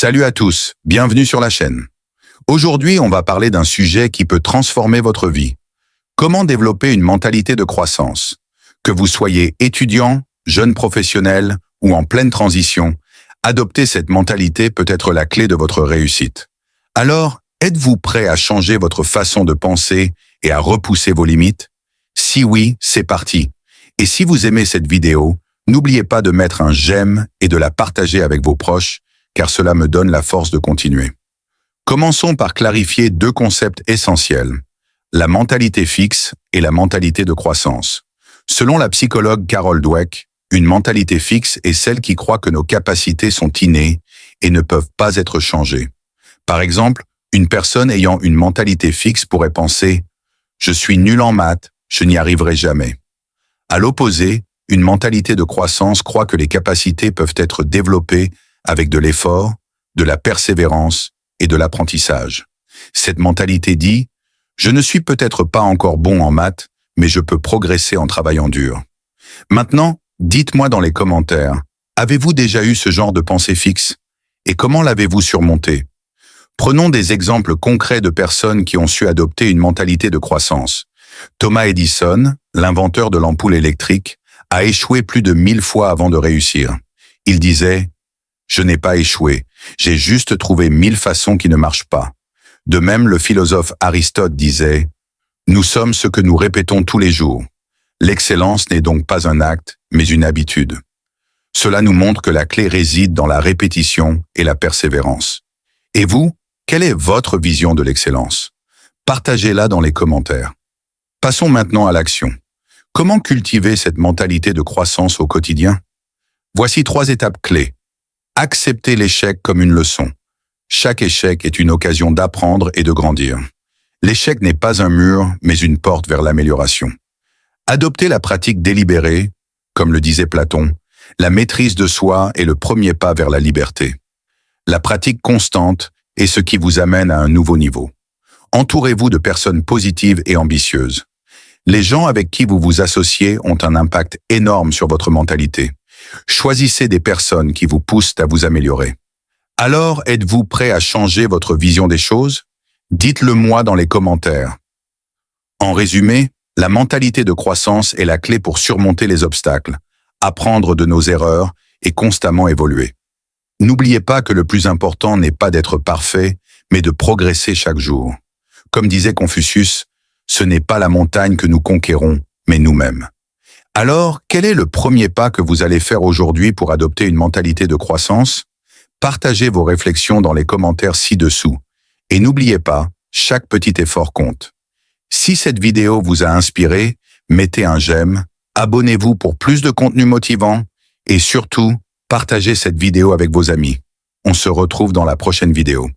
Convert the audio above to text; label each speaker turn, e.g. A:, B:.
A: Salut à tous, bienvenue sur la chaîne. Aujourd'hui, on va parler d'un sujet qui peut transformer votre vie. Comment développer une mentalité de croissance? Que vous soyez étudiant, jeune professionnel ou en pleine transition, adopter cette mentalité peut être la clé de votre réussite. Alors, êtes-vous prêt à changer votre façon de penser et à repousser vos limites? Si oui, c'est parti. Et si vous aimez cette vidéo, n'oubliez pas de mettre un j'aime et de la partager avec vos proches, car cela me donne la force de continuer. Commençons par clarifier deux concepts essentiels, la mentalité fixe et la mentalité de croissance. Selon la psychologue Carol Dweck, une mentalité fixe est celle qui croit que nos capacités sont innées et ne peuvent pas être changées. Par exemple, une personne ayant une mentalité fixe pourrait penser « Je suis nul en maths, je n'y arriverai jamais ». À l'opposé, une mentalité de croissance croit que les capacités peuvent être développées avec de l'effort, de la persévérance et de l'apprentissage. Cette mentalité dit « Je ne suis peut-être pas encore bon en maths, mais je peux progresser en travaillant dur ». Maintenant, dites-moi dans les commentaires, avez-vous déjà eu ce genre de pensée fixe? Et comment l'avez-vous surmonté? Prenons des exemples concrets de personnes qui ont su adopter une mentalité de croissance. Thomas Edison, l'inventeur de l'ampoule électrique, a échoué plus de 1000 fois avant de réussir. Il disait « Je n'ai pas échoué, j'ai juste trouvé 1000 façons qui ne marchent pas ». De même, le philosophe Aristote disait « Nous sommes ce que nous répétons tous les jours. L'excellence n'est donc pas un acte, mais une habitude ». Cela nous montre que la clé réside dans la répétition et la persévérance. Et vous, quelle est votre vision de l'excellence? Partagez-la dans les commentaires. Passons maintenant à l'action. Comment cultiver cette mentalité de croissance au quotidien? Voici 3 étapes clés. Acceptez l'échec comme une leçon. Chaque échec est une occasion d'apprendre et de grandir. L'échec n'est pas un mur, mais une porte vers l'amélioration. Adoptez la pratique délibérée, comme le disait Platon, la maîtrise de soi est le premier pas vers la liberté. La pratique constante est ce qui vous amène à un nouveau niveau. Entourez-vous de personnes positives et ambitieuses. Les gens avec qui vous vous associez ont un impact énorme sur votre mentalité. Choisissez des personnes qui vous poussent à vous améliorer. Alors, êtes-vous prêt à changer votre vision des choses? Dites-le moi dans les commentaires. En résumé, la mentalité de croissance est la clé pour surmonter les obstacles, apprendre de nos erreurs et constamment évoluer. N'oubliez pas que le plus important n'est pas d'être parfait, mais de progresser chaque jour. Comme disait Confucius, ce n'est pas la montagne que nous conquérons, mais nous-mêmes. Alors, quel est le premier pas que vous allez faire aujourd'hui pour adopter une mentalité de croissance? Partagez vos réflexions dans les commentaires ci-dessous. Et n'oubliez pas, chaque petit effort compte. Si cette vidéo vous a inspiré, mettez un j'aime, abonnez-vous pour plus de contenu motivant et surtout, partagez cette vidéo avec vos amis. On se retrouve dans la prochaine vidéo.